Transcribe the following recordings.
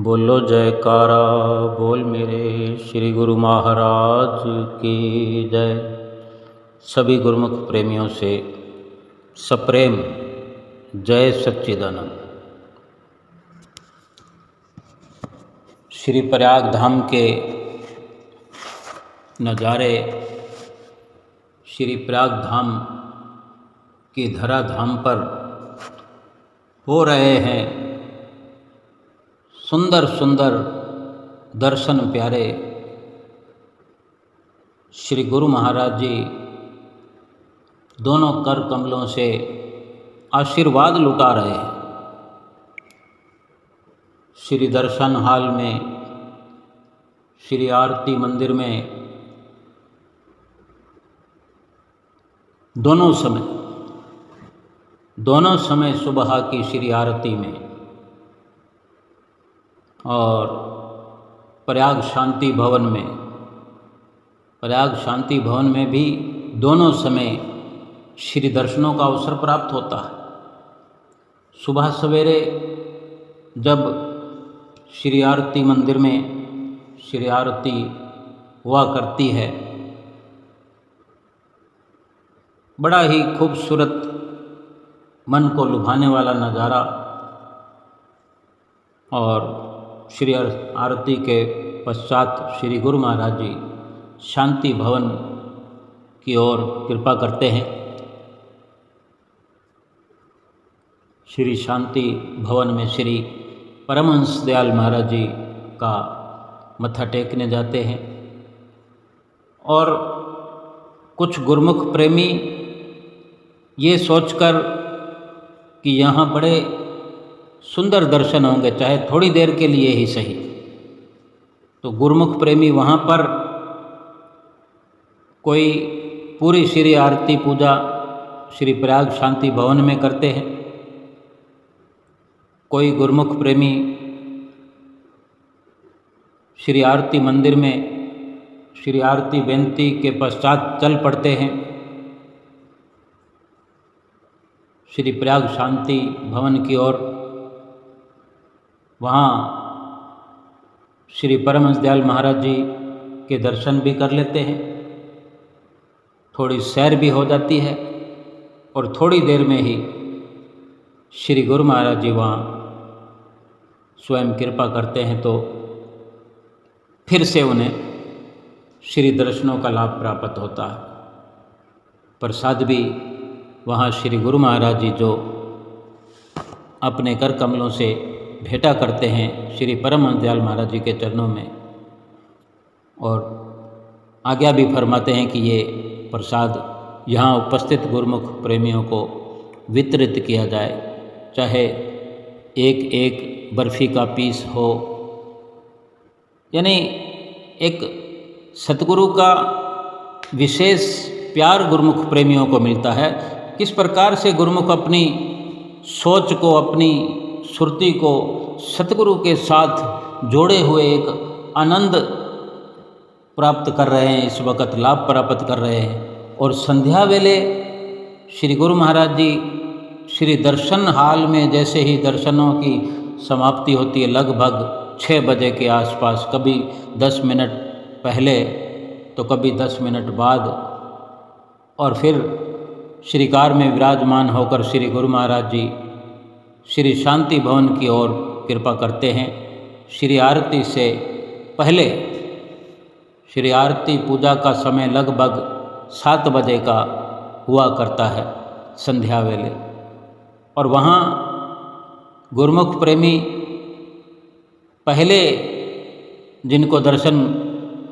बोलो जयकारा बोल मेरे श्री गुरु महाराज की जय। सभी गुरुमुख प्रेमियों से सप्रेम जय सच्चिदानंद। श्री प्रयाग धाम के नज़ारे श्री प्रयाग धाम की धरा धाम पर हो रहे हैं। सुंदर सुंदर दर्शन प्यारे श्री गुरु महाराज जी दोनों कर कमलों से आशीर्वाद लुटा रहे हैं। श्री दर्शन हाल में, श्री आरती मंदिर में दोनों समय सुबह की श्री आरती में और प्रयाग शांति भवन में भी दोनों समय श्री दर्शनों का अवसर प्राप्त होता है। सुबह सवेरे जब श्री आरती मंदिर में श्री आरती हुआ करती है, बड़ा ही खूबसूरत मन को लुभाने वाला नज़ारा। और श्री आरती के पश्चात श्री गुरु महाराज जी शांति भवन की ओर कृपा करते हैं। श्री शांति भवन में श्री परमहंस दयाल महाराज जी का मत्था टेकने जाते हैं। और कुछ गुरुमुख प्रेमी ये सोचकर कि यहाँ बड़े सुंदर दर्शन होंगे, चाहे थोड़ी देर के लिए ही सही, तो गुरुमुख प्रेमी वहाँ पर कोई पूरी श्री आरती पूजा श्री प्रयाग शांति भवन में करते हैं। कोई गुरुमुख प्रेमी श्री आरती मंदिर में श्री आरती बेनती के पश्चात चल पड़ते हैं श्री प्रयाग शांति भवन की ओर। वहाँ श्री परमहंस दयाल महाराज जी के दर्शन भी कर लेते हैं, थोड़ी सैर भी हो जाती है और थोड़ी देर में ही श्री गुरु महाराज जी वहाँ स्वयं कृपा करते हैं, तो फिर से उन्हें श्री दर्शनों का लाभ प्राप्त होता है। प्रसाद भी वहाँ श्री गुरु महाराज जी जो अपने कर कमलों से भेंटा करते हैं श्री परमहंस दयाल महाराज जी के चरणों में, और आज्ञा भी फरमाते हैं कि ये प्रसाद यहाँ उपस्थित गुरुमुख प्रेमियों को वितरित किया जाए, चाहे एक एक बर्फ़ी का पीस हो। यानी एक सतगुरु का विशेष प्यार गुरुमुख प्रेमियों को मिलता है। किस प्रकार से गुरुमुख अपनी सोच को, अपनी सुरती को सतगुरु के साथ जोड़े हुए एक आनंद प्राप्त कर रहे हैं, इस वक्त लाभ प्राप्त कर रहे हैं। और संध्या वेले श्री गुरु महाराज जी श्री दर्शन हाल में जैसे ही दर्शनों की समाप्ति होती है, लगभग 6 बजे के आसपास, कभी 10 मिनट पहले तो कभी 10 मिनट बाद, और फिर श्रीकार में विराजमान होकर श्री गुरु महाराज जी श्री शांति भवन की ओर कृपा करते हैं। श्री आरती से पहले श्री आरती पूजा का समय लगभग 7 बजे का हुआ करता है संध्या वेले। और वहाँ गुरुमुख प्रेमी पहले जिनको दर्शन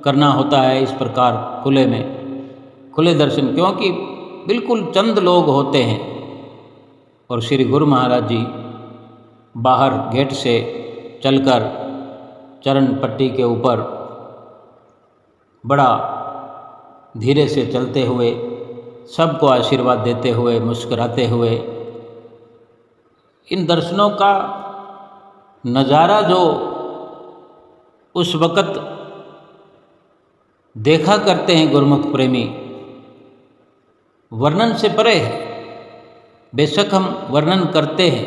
करना होता है इस प्रकार खुले दर्शन, क्योंकि बिल्कुल चंद लोग होते हैं, और श्री गुरु महाराज जी बाहर गेट से चलकर चरण पट्टी के ऊपर बड़ा धीरे से चलते हुए सबको आशीर्वाद देते हुए, मुस्कुराते हुए, इन दर्शनों का नज़ारा जो उस वक़्त देखा करते हैं गुरुमुख प्रेमी, वर्णन से परे है। बेशक हम वर्णन करते हैं,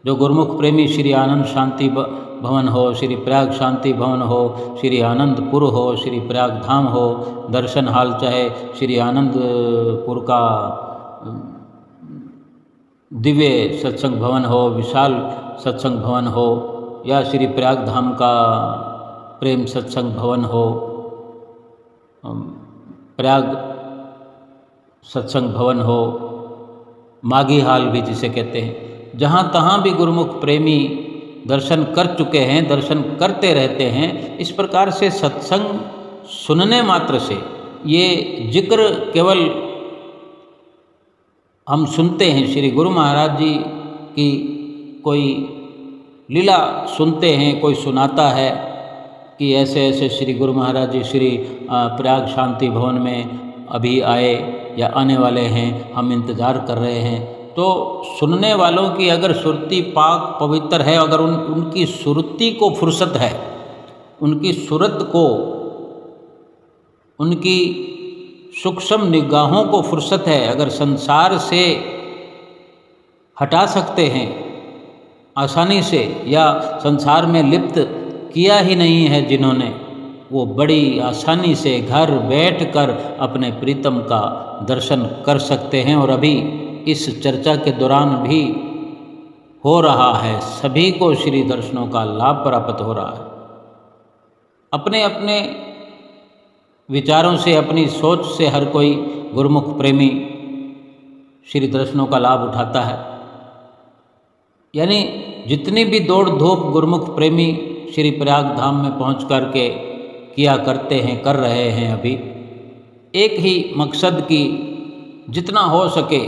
जो गुरुमुख प्रेमी श्री आनंद शांति भवन हो, श्री प्रयाग शांति भवन हो, श्री आनंदपुर हो, श्री प्रयाग धाम हो, दर्शन हाल चाहे श्री आनंदपुर का दिव्य सत्संग भवन हो, विशाल सत्संग भवन हो, या श्री प्रयाग धाम का प्रेम सत्संग भवन हो, प्रयाग सत्संग भवन हो, माघी हाल भी जिसे कहते हैं, जहाँ तहाँ भी गुरुमुख प्रेमी दर्शन कर चुके हैं, दर्शन करते रहते हैं। इस प्रकार से सत्संग सुनने मात्र से, ये जिक्र केवल हम सुनते हैं, श्री गुरु महाराज जी की कोई लीला सुनते हैं, कोई सुनाता है कि ऐसे ऐसे श्री गुरु महाराज जी श्री प्रयाग शांति भवन में अभी आए या आने वाले हैं, हम इंतज़ार कर रहे हैं। तो सुनने वालों की अगर सुरती पाक पवित्र है, अगर उनकी सुरती को फुर्सत है, उनकी सूरत को, उनकी सूक्ष्म निगाहों को फुर्सत है, अगर संसार से हटा सकते हैं आसानी से, या संसार में लिप्त किया ही नहीं है जिन्होंने, वो बड़ी आसानी से घर बैठकर अपने प्रीतम का दर्शन कर सकते हैं। और अभी इस चर्चा के दौरान भी हो रहा है, सभी को श्री दर्शनों का लाभ प्राप्त हो रहा है। अपने अपने विचारों से, अपनी सोच से हर कोई गुरुमुख प्रेमी श्री दर्शनों का लाभ उठाता है। यानी जितनी भी दौड़ धूप गुरुमुख प्रेमी श्री प्रयाग धाम में पहुँच कर के किया करते हैं, कर रहे हैं, अभी एक ही मकसद की, जितना हो सके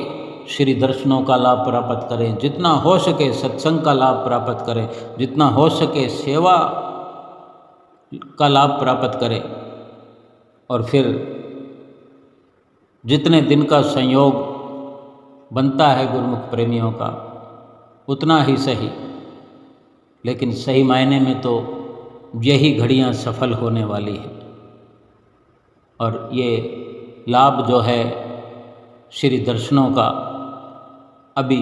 श्री दर्शनों का लाभ प्राप्त करें, जितना हो सके सत्संग का लाभ प्राप्त करें, जितना हो सके सेवा का लाभ प्राप्त करें। और फिर जितने दिन का संयोग बनता है गुरुमुख प्रेमियों का, उतना ही सही, लेकिन सही मायने में तो यही घड़ियां सफल होने वाली है। और ये लाभ जो है श्री दर्शनों का, अभी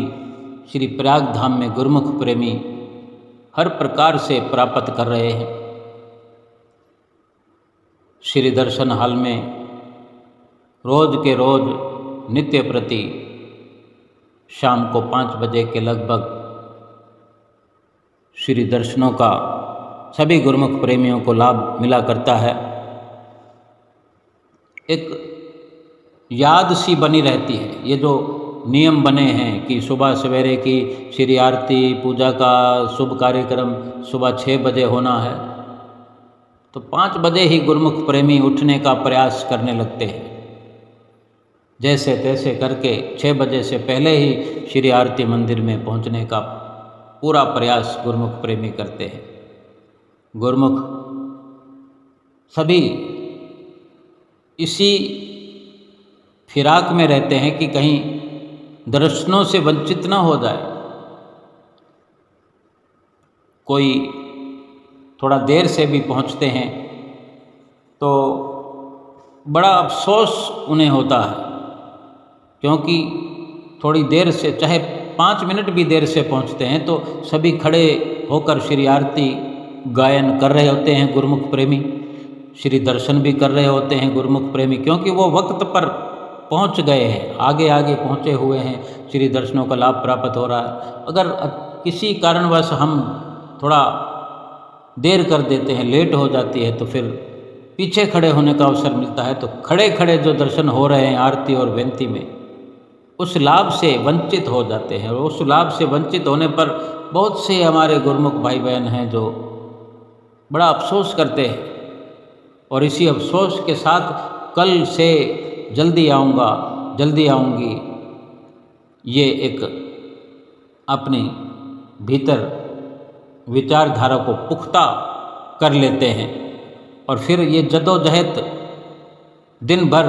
श्री प्रयाग धाम में गुरुमुख प्रेमी हर प्रकार से प्राप्त कर रहे हैं। श्री दर्शन हाल में रोज के रोज नित्य प्रति शाम को 5 बजे के लगभग श्री दर्शनों का सभी गुरुमुख प्रेमियों को लाभ मिला करता है। एक याद सी बनी रहती है, ये जो नियम बने हैं कि सुबह सवेरे की श्री आरती पूजा का शुभ कार्यक्रम सुबह 6 बजे होना है, तो 5 बजे ही गुरुमुख प्रेमी उठने का प्रयास करने लगते हैं। जैसे तैसे करके 6 बजे से पहले ही श्री आरती मंदिर में पहुंचने का पूरा प्रयास गुरुमुख प्रेमी करते हैं। गुरुमुख सभी इसी फिराक में रहते हैं कि कहीं दर्शनों से वंचित ना हो जाए। कोई थोड़ा देर से भी पहुंचते हैं तो बड़ा अफसोस उन्हें होता है, क्योंकि थोड़ी देर से, चाहे 5 मिनट भी देर से पहुंचते हैं, तो सभी खड़े होकर श्री आरती गायन कर रहे होते हैं गुरुमुख प्रेमी, श्री दर्शन भी कर रहे होते हैं गुरुमुख प्रेमी, क्योंकि वो वक्त पर पहुंच गए हैं, आगे आगे पहुंचे हुए हैं, श्री दर्शनों का लाभ प्राप्त हो रहा है। अगर किसी कारणवश हम थोड़ा देर कर देते हैं, लेट हो जाती है, तो फिर पीछे खड़े होने का अवसर मिलता है, तो खड़े खड़े जो दर्शन हो रहे हैं आरती और बेनती में, उस लाभ से वंचित हो जाते हैं। और उस लाभ से वंचित होने पर बहुत से हमारे गुरुमुख भाई बहन हैं जो बड़ा अफसोस करते हैं, और इसी अफसोस के साथ कल से जल्दी आऊँगा, जल्दी आऊँगी, ये एक अपने भीतर विचारधारा को पुख्ता कर लेते हैं। और फिर ये जद्दोजहद दिन भर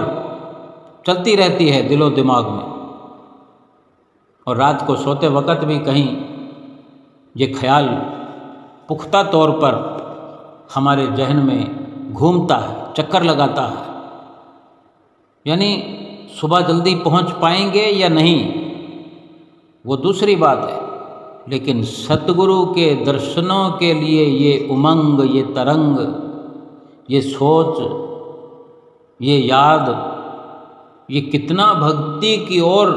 चलती रहती है दिलो दिमाग में, और रात को सोते वक्त भी कहीं ये ख्याल पुख्ता तौर पर हमारे जहन में घूमता है, चक्कर लगाता है। यानी सुबह जल्दी पहुंच पाएंगे या नहीं, वो दूसरी बात है, लेकिन सतगुरु के दर्शनों के लिए ये उमंग, ये तरंग, ये सोच, ये याद, ये कितना भक्ति की ओर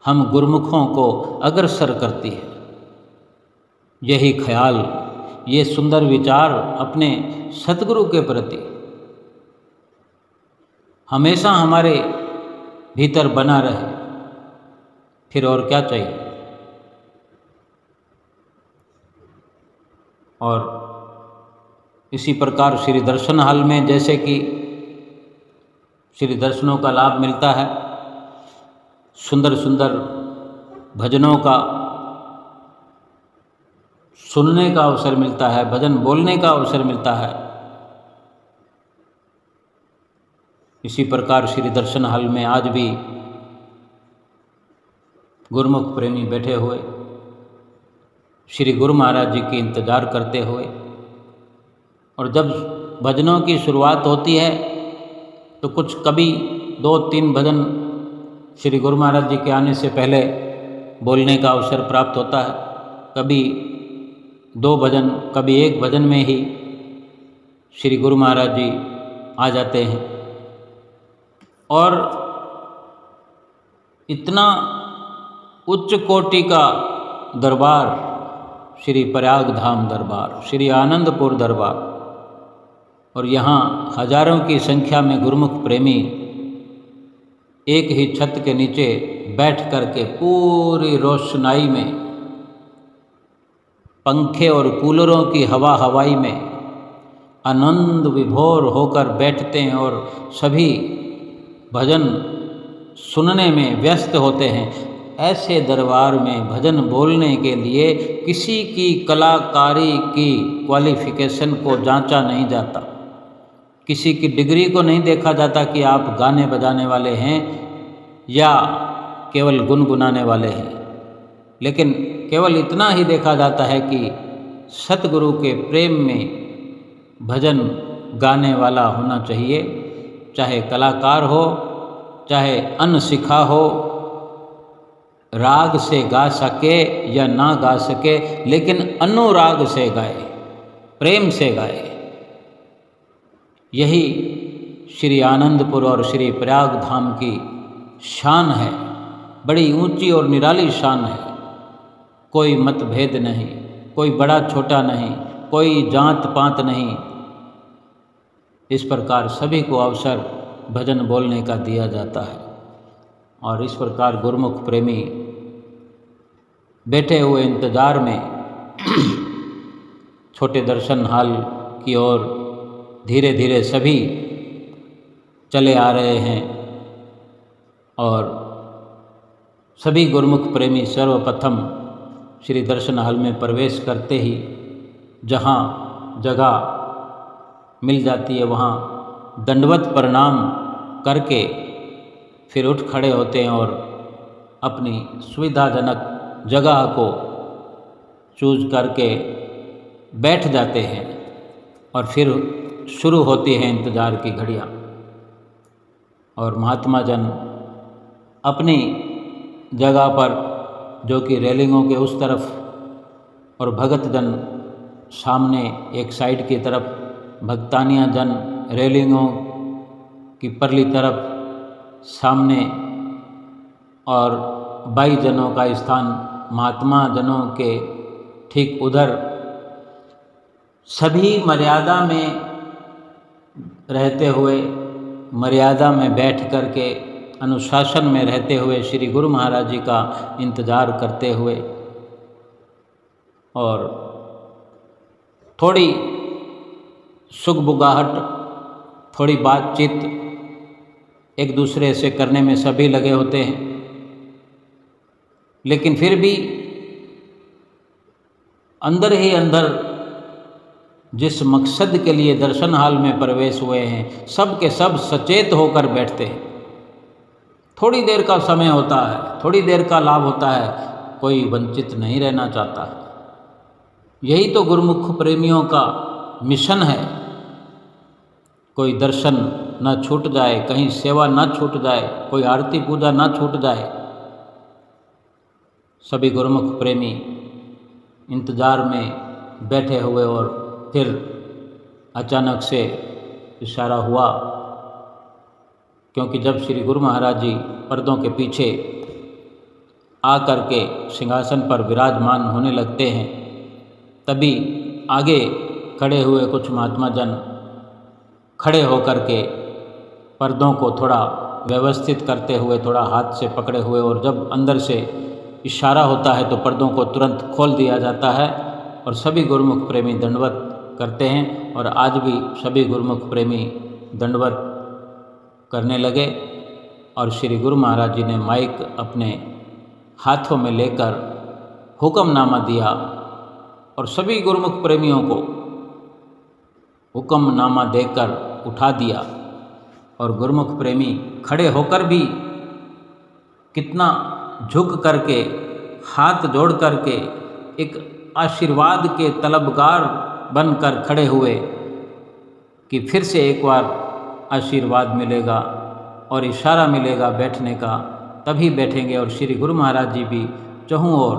हम गुरुमुखों को अग्रसर करती है। यही ख्याल, ये सुंदर विचार अपने सतगुरु के प्रति हमेशा हमारे भीतर बना रहे, फिर और क्या चाहिए। और इसी प्रकार श्री दर्शन हाल में जैसे कि श्री दर्शनों का लाभ मिलता है, सुंदर सुंदर भजनों का सुनने का अवसर मिलता है, भजन बोलने का अवसर मिलता है, इसी प्रकार श्री दर्शन हाल में आज भी गुरुमुख प्रेमी बैठे हुए श्री गुरु महाराज जी की इंतज़ार करते हुए, और जब भजनों की शुरुआत होती है तो कुछ कभी 2-3 भजन श्री गुरु महाराज जी के आने से पहले बोलने का अवसर प्राप्त होता है, कभी 2 भजन, कभी 1 भजन में ही श्री गुरु महाराज जी आ जाते हैं। और इतना उच्च कोटि का दरबार, श्री प्रयाग धाम दरबार, श्री आनंदपुर दरबार, और यहाँ हजारों की संख्या में गुरुमुख प्रेमी एक ही छत के नीचे बैठ कर के पूरी रोशनाई में, पंखे और कूलरों की हवाई में आनंद विभोर होकर बैठते हैं और सभी भजन सुनने में व्यस्त होते हैं। ऐसे दरबार में भजन बोलने के लिए किसी की कलाकारी की क्वालिफिकेशन को जांचा नहीं जाता, किसी की डिग्री को नहीं देखा जाता कि आप गाने बजाने वाले हैं या केवल गुनगुनाने वाले हैं, लेकिन केवल इतना ही देखा जाता है कि सतगुरु के प्रेम में भजन गाने वाला होना चाहिए, चाहे कलाकार हो, चाहे अनसिखा हो, राग से गा सके या ना गा सके, लेकिन अनुराग से गाए, प्रेम से गाए। यही श्री आनंदपुर और श्री प्रयाग धाम की शान है, बड़ी ऊंची और निराली शान है। कोई मतभेद नहीं, कोई बड़ा छोटा नहीं, कोई जात पात नहीं, इस प्रकार सभी को अवसर भजन बोलने का दिया जाता है। और इस प्रकार गुरुमुख प्रेमी बैठे हुए इंतज़ार में छोटे दर्शन हाल की ओर धीरे धीरे सभी चले आ रहे हैं, और सभी गुरुमुख प्रेमी सर्वप्रथम श्री दर्शन हाल में प्रवेश करते ही जहाँ जगह मिल जाती है वहाँ दंडवत प्रणाम करके फिर उठ खड़े होते हैं और अपनी सुविधाजनक जगह को चूज करके बैठ जाते हैं, और फिर शुरू होती है इंतज़ार की घड़ियाँ। और महात्मा जन अपनी जगह पर, जो कि रेलिंगों के उस तरफ, और भगत जन सामने एक साइड की तरफ, भक्तानिया जन रेलिंगों की परली तरफ सामने, और 22 जनों का स्थान महात्मा जनों के ठीक उधर, सभी मर्यादा में रहते हुए, मर्यादा में बैठ कर के अनुशासन में रहते हुए श्री गुरु महाराज जी का इंतज़ार करते हुए, और थोड़ी सुगबुगाहट, थोड़ी बातचीत एक दूसरे से करने में सभी लगे होते हैं, लेकिन फिर भी अंदर ही अंदर जिस मकसद के लिए दर्शन हाल में प्रवेश हुए हैं, सब के सब सचेत होकर बैठते हैं। थोड़ी देर का समय होता है, थोड़ी देर का लाभ होता है, कोई वंचित नहीं रहना चाहता है। यही तो गुरुमुख प्रेमियों का मिशन है। कोई दर्शन न छूट जाए, कहीं सेवा न छूट जाए, कोई आरती पूजा न छूट जाए। सभी गुरुमुख प्रेमी इंतज़ार में बैठे हुए और फिर अचानक से इशारा हुआ, क्योंकि जब श्री गुरु महाराज जी पर्दों के पीछे आकर के सिंहासन पर विराजमान होने लगते हैं, तभी आगे खड़े हुए कुछ महात्मा जन खड़े होकर के पर्दों को थोड़ा व्यवस्थित करते हुए, थोड़ा हाथ से पकड़े हुए, और जब अंदर से इशारा होता है तो पर्दों को तुरंत खोल दिया जाता है और सभी गुरुमुख प्रेमी दंडवत करते हैं। और आज भी सभी गुरुमुख प्रेमी दंडवत करने लगे और श्री गुरु महाराज जी ने माइक अपने हाथों में लेकर हुक्मनामा दिया और सभी गुरुमुख प्रेमियों को हुक्मनामा देकर उठा दिया। और गुरुमुख प्रेमी खड़े होकर भी कितना झुक करके, हाथ जोड़ करके, एक आशीर्वाद के तलबगार बनकर खड़े हुए कि फिर से एक बार आशीर्वाद मिलेगा और इशारा मिलेगा बैठने का, तभी बैठेंगे। और श्री गुरु महाराज जी भी चहुँ ओर,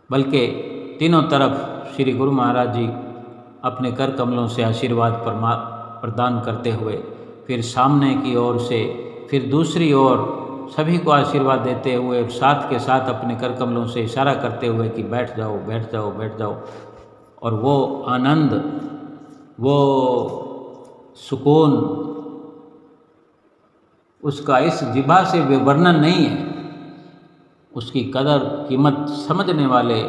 बल्कि तीनों तरफ श्री गुरु महाराज जी अपने कर कमलों से आशीर्वाद प्रदान करते हुए फिर सामने की ओर से, फिर दूसरी ओर सभी को आशीर्वाद देते हुए, साथ के साथ अपने कर कमलों से इशारा करते हुए कि बैठ जाओ, बैठ जाओ, बैठ जाओ। और वो आनंद, वो सुकून, उसका इस जिभा से वर्णन नहीं है। उसकी कदर कीमत समझने वाले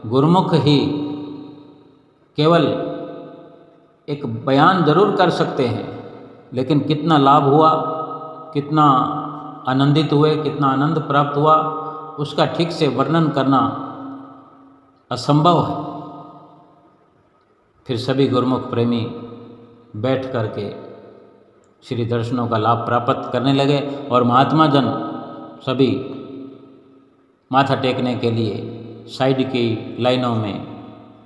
गुरुमुख ही केवल एक बयान जरूर कर सकते हैं, लेकिन कितना लाभ हुआ, कितना आनंदित हुए, कितना आनंद प्राप्त हुआ, उसका ठीक से वर्णन करना असंभव है। फिर सभी गुरुमुख प्रेमी बैठ करके श्री दर्शनों का लाभ प्राप्त करने लगे और महात्मा जन सभी माथा टेकने के लिए साइड की लाइनों में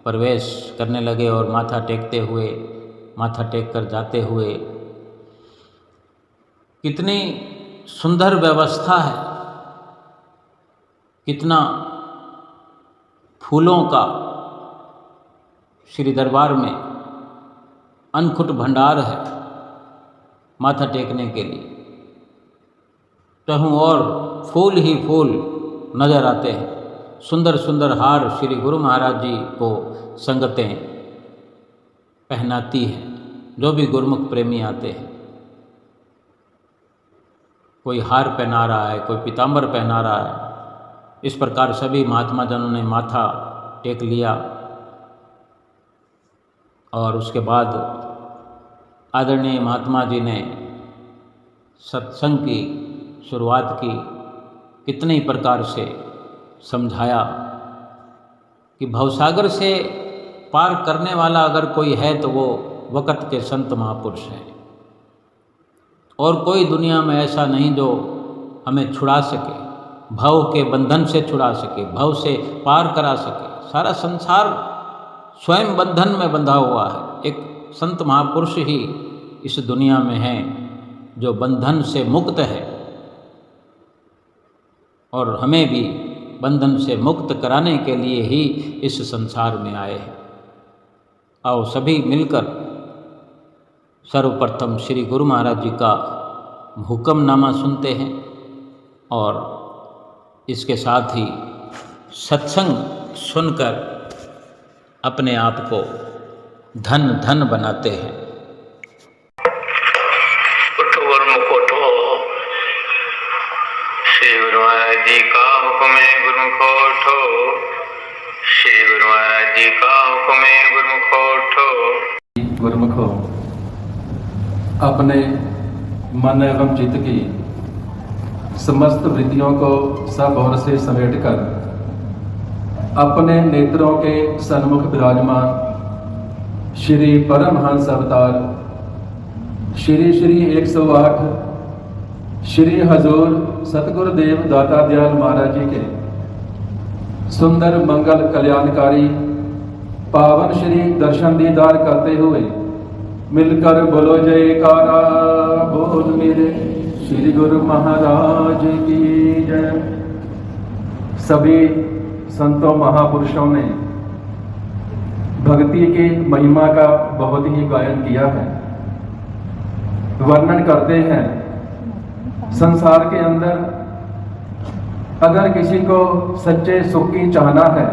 प्रवेश करने लगे और माथा टेकते हुए, माथा टेक कर जाते हुए, कितनी सुंदर व्यवस्था है, कितना फूलों का श्री दरबार में अनखुट भंडार है माथा टेकने के लिए। चाहूँ और फूल ही फूल नजर आते हैं, सुंदर सुंदर हार श्री गुरु महाराज जी को संगतें पहनाती हैं। जो भी गुरुमुख प्रेमी आते हैं, कोई हार पहना रहा है, कोई पीताम्बर पहना रहा है। इस प्रकार सभी महात्मा जनों ने माथा टेक लिया और उसके बाद आदरणीय महात्मा जी ने सत्संग की शुरुआत की। कितने ही प्रकार से समझाया कि भवसागर से पार करने वाला अगर कोई है तो वो वक़्त के संत महापुरुष हैं, और कोई दुनिया में ऐसा नहीं जो हमें छुड़ा सके, भव के बंधन से छुड़ा सके, भव से पार करा सके। सारा संसार स्वयं बंधन में बंधा हुआ है। एक संत महापुरुष ही इस दुनिया में हैं जो बंधन से मुक्त है, और हमें भी बंधन से मुक्त कराने के लिए ही इस संसार में आए हैं। आओ सभी मिलकर सर्वप्रथम श्री गुरु महाराज जी का हुक्मनामा सुनते हैं और इसके साथ ही सत्संग सुनकर अपने आप को धन धन बनाते हैं। श्री गुरु महाराज जी का हुक्म है गुरुमुखो उठो, श्री गुरु महाराज जी का हुक्म है गुरुमुखो उठो। गुरुमुखो, अपने मन एवं चित्त की समस्त वृत्तियों को सब ओर से समेट कर अपने नेत्रों के सन्मुख विराजमान श्री परमहंस अवतार श्री श्री 108 श्री हजूर सतगुरुदेव दाता दयाल महाराज जी के सुंदर मंगल कल्याणकारी पावन श्री दर्शन दीदार करते हुए मिलकर बोलो जयकारा बोल मेरे श्री गुरु महाराज की जय। सभी संतों महापुरुषों ने भक्ति की महिमा का बहुत ही गायन किया है। वर्णन करते हैं, संसार के अंदर अगर किसी को सच्चे सुख की चाहना है,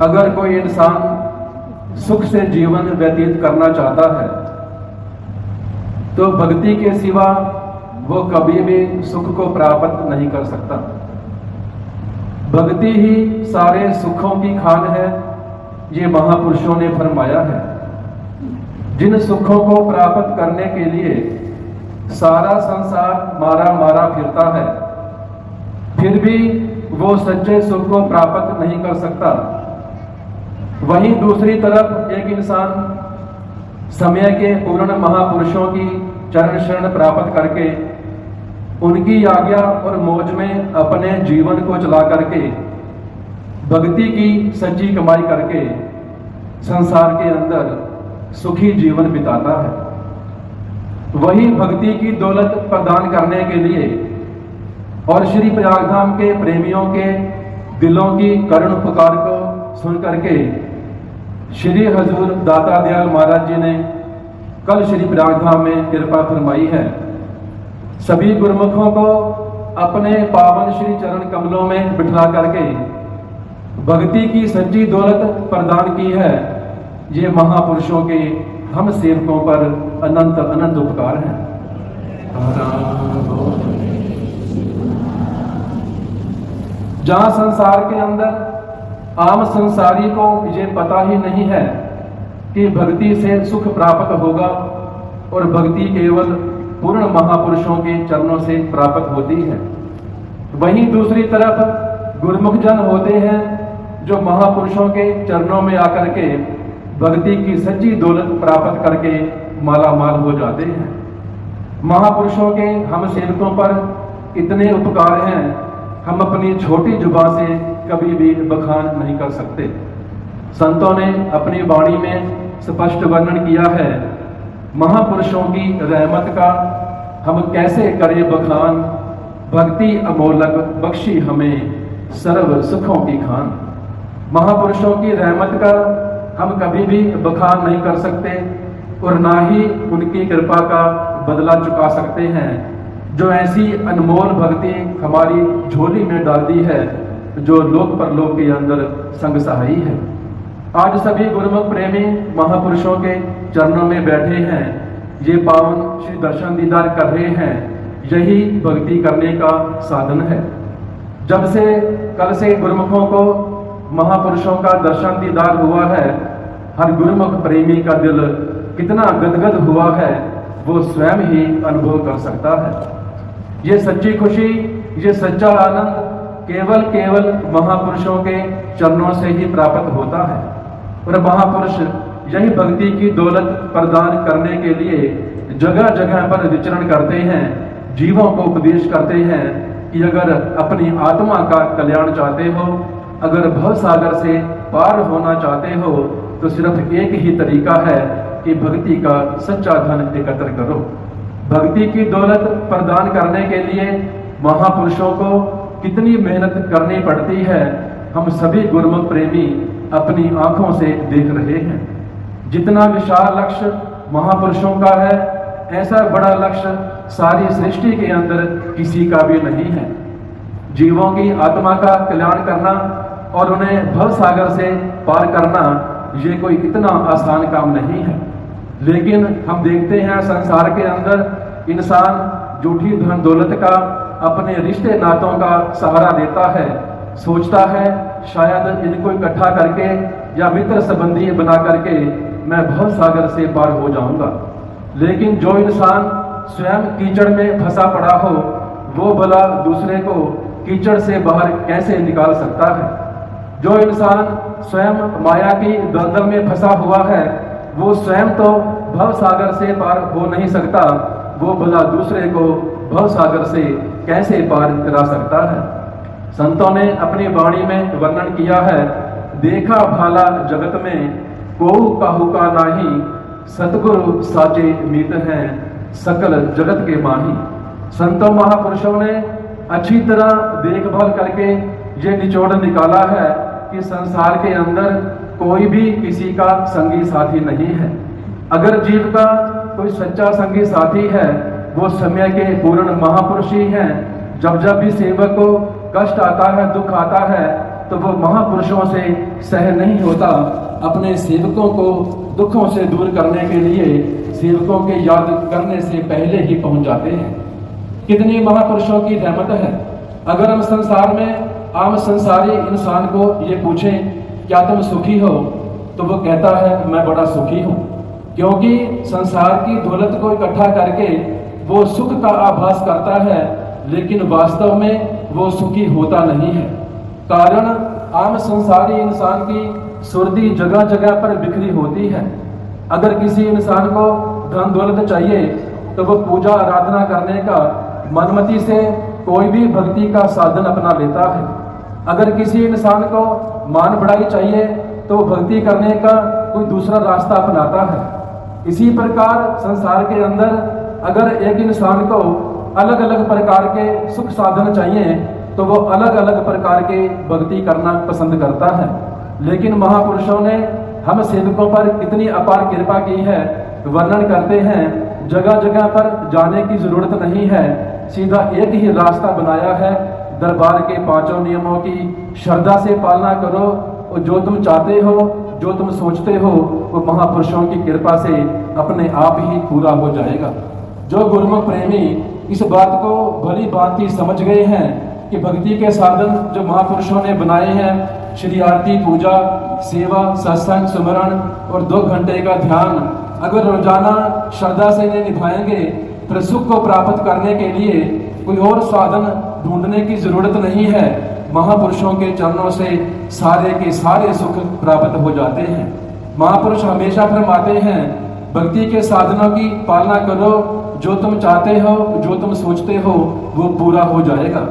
अगर कोई इंसान सुख से जीवन व्यतीत करना चाहता है, तो भक्ति के सिवा वो कभी भी सुख को प्राप्त नहीं कर सकता। भक्ति ही सारे सुखों की खान है, ये महापुरुषों ने फरमाया है। जिन सुखों को प्राप्त करने के लिए सारा संसार मारा मारा फिरता है, फिर भी वो सच्चे सुख को प्राप्त नहीं कर सकता। वहीं दूसरी तरफ एक इंसान समय के पूर्ण महापुरुषों की चरण शरण प्राप्त करके उनकी आज्ञा और मौज में अपने जीवन को चला करके भक्ति की सच्ची कमाई करके संसार के अंदर सुखी जीवन बिताता है। वही भक्ति की दौलत प्रदान करने के लिए और श्री प्रयागधाम के प्रेमियों के दिलों की करुण पुकार को सुन करके श्री हजूर दाता दयाल महाराज जी ने कल श्री प्रयागधाम में कृपा फरमाई है। सभी गुरुमुखों को अपने पावन श्री चरण कमलों में बिठा करके भक्ति की सच्ची दौलत प्रदान की है। ये महापुरुषों के हम सेवकों पर अनंत अनंत उपकार हैं। जहां संसार के अंदर आम संसारी को ये पता ही नहीं है कि भक्ति से सुख प्राप्त होगा और भक्ति केवल पूर्ण महापुरुषों के चरणों से प्राप्त होती है। वहीं दूसरी तरफ गुरुमुख जन होते हैं जो महापुरुषों के चरणों में आकर के भक्ति की सच्ची दौलत प्राप्त करके माला माल हो जाते हैं। महापुरुषों के हम सेवकों पर इतने उपकार हैं, हम अपनी छोटी जुबान से कभी भी बखान नहीं कर सकते। संतों ने अपनी वाणी में स्पष्ट वर्णन किया है, महापुरुषों की रहमत का हम कैसे करें बखान, भक्ति अमोलक बख्शी हमें सर्व सुखों की खान। महापुरुषों की रहमत का हम कभी भी बखान नहीं कर सकते और ना ही उनकी कृपा का बदला चुका सकते हैं, जो ऐसी अनमोल भक्ति हमारी झोली में डाल दी है, जो लोक परलोक के अंदर संग सहाई है। आज सभी गुरुमुख प्रेमी महापुरुषों के चरणों में बैठे हैं, ये पावन श्री दर्शन दीदार कर रहे हैं। यही भक्ति करने का साधन है। जब से कल से गुरुमुखों को महापुरुषों का दर्शन दीदार हुआ है, हर गुरुमुख प्रेमी का दिल कितना गदगद हुआ है वो स्वयं ही अनुभव कर सकता है। ये सच्ची खुशी, ये सच्चा आनंद केवल महापुरुषों के चरणों से ही प्राप्त होता है। और महापुरुष यही भक्ति की दौलत प्रदान करने के लिए जगह जगह पर विचरण करते हैं, जीवों को उपदेश करते हैं कि अगर अपनी आत्मा का कल्याण चाहते हो, अगर भव सागर से पार होना चाहते हो, तो सिर्फ एक ही तरीका है कि भक्ति का सच्चा धन एकत्र करो। भक्ति की दौलत प्रदान करने के लिए महापुरुषों को कितनी मेहनत करनी पड़ती है, हम सभी गुरुमुख प्रेमी अपनी आंखों से देख रहे हैं। जितना विशाल लक्ष्य महापुरुषों का है, ऐसा बड़ा लक्ष्य सारी सृष्टि के अंदर किसी का भी नहीं है। जीवों की आत्मा का कल्याण करना और उन्हें भव सागर से पार करना, ये कोई इतना आसान काम नहीं है। लेकिन हम देखते हैं संसार के अंदर इंसान झूठी धन दौलत का, अपने रिश्ते नातों का सहारा लेता है, सोचता है शायद इनको इकट्ठा करके या मित्र संबंधी बना करके मैं भव सागर से पार हो जाऊंगा। लेकिन जो इंसान स्वयं कीचड़ में फंसा पड़ा हो, वो भला दूसरे को कीचड़ से बाहर कैसे निकाल सकता है। जो इंसान स्वयं माया की दलदल में फंसा हुआ है, वो स्वयं तो भव सागर से पार हो नहीं सकता, वो भला दूसरे को भव सागर से कैसे पार करा सकता है। संतों ने अपनी वाणी में वर्णन किया है, देखा भाला जगत में को काहू का नाही, सतगुरु साचे मीत हैं सकल जगत के माही। संतों महापुरुषों ने अच्छी तरह देखभाल करके ये निचोड़ निकाला है कि संसार के अंदर कोई भी किसी का संगी साथी नहीं है। अगर जीव का कोई सच्चा संगी साथी है वो समय के पूर्ण महापुरुष ही हैं। जब जब भी सेवक को कष्ट आता है, दुख आता है, तो वो महापुरुषों से सह नहीं होता, अपने सेवकों को दुखों से दूर करने के लिए सेवकों के याद करने से पहले ही पहुंच जाते हैं। कितनी महापुरुषों की रहमत है। अगर हम संसार में आम संसारी इंसान को ये पूछें क्या तुम सुखी हो, तो वो कहता है मैं बड़ा सुखी हूँ, क्योंकि संसार की दौलत को इकट्ठा करके वो सुख का आभास करता है, लेकिन वास्तव में वो सुखी होता नहीं है। कारण आम संसारी इंसान की सुर्ती जगह जगह पर बिखरी होती है। अगर किसी इंसान को धन दौलत चाहिए तो वो पूजा आराधना करने का मनमति से कोई भी भक्ति का साधन अपना लेता है। अगर किसी इंसान को मान बढ़ाई चाहिए तो वो भक्ति करने का कोई दूसरा रास्ता अपनाता है। इसी प्रकार संसार के अंदर अगर एक इंसान को अलग अलग प्रकार के सुख साधन चाहिए तो वो अलग अलग प्रकार के भक्ति करना पसंद करता है। लेकिन महापुरुषों ने हम सेवकों पर कितनी अपार कृपा की है, वर्णन करते हैं। जगह जगह पर जाने की जरूरत नहीं है, सीधा एक ही रास्ता बनाया है। दरबार के 5 नियमों की श्रद्धा से पालना करो और जो तुम चाहते हो, जो तुम सोचते हो, वो महापुरुषों की कृपा से अपने आप ही पूरा हो जाएगा। जो गुरुमुख प्रेमी इस बात को भली भांति समझ गए हैं कि भक्ति के साधन जो महापुरुषों ने बनाए हैं, श्री आरती, पूजा, सेवा, सत्संग, सुमरण और 2 घंटे का ध्यान, अगर रोजाना श्रद्धा से इन्हें निभाएंगे फिर सुख को प्राप्त करने के लिए कोई और साधन ढूंढने की जरूरत नहीं है। महापुरुषों के चरणों से सारे के सारे सुख प्राप्त हो जाते हैं। महापुरुष हमेशा फरमाते हैं भक्ति के साधनों की पालना करो, जो तुम चाहते हो, जो तुम सोचते हो, वो पूरा हो जाएगा।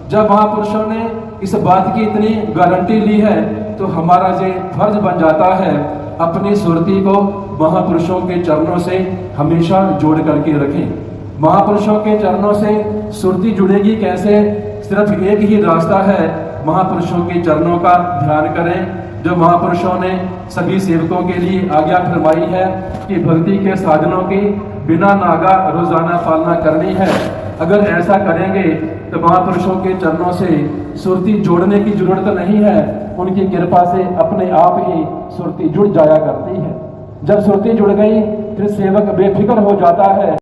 जब महापुरुषों ने इस बात की इतनी गारंटी ली है तो हमारा ये फर्ज बन जाता है अपनी सुरती को महापुरुषों के चरणों से हमेशा जोड़ करके रखें। महापुरुषों के चरणों से सुरती जुड़ेगी कैसे? सिर्फ एक ही रास्ता है, महापुरुषों के चरणों का ध्यान करें। जो महापुरुषों ने सभी सेवकों के लिए आज्ञा फरमाई है कि भक्ति के साधनों की बिना नागा रोजाना पालना करनी है। अगर ऐसा करेंगे तो महापुरुषों के चरणों से सुरती जोड़ने की जरूरत नहीं है, उनकी कृपा से अपने आप ही सुरती जुड़ जाया करती है। जब सुरती जुड़ गई फिर सेवक बेफिक्र हो जाता है।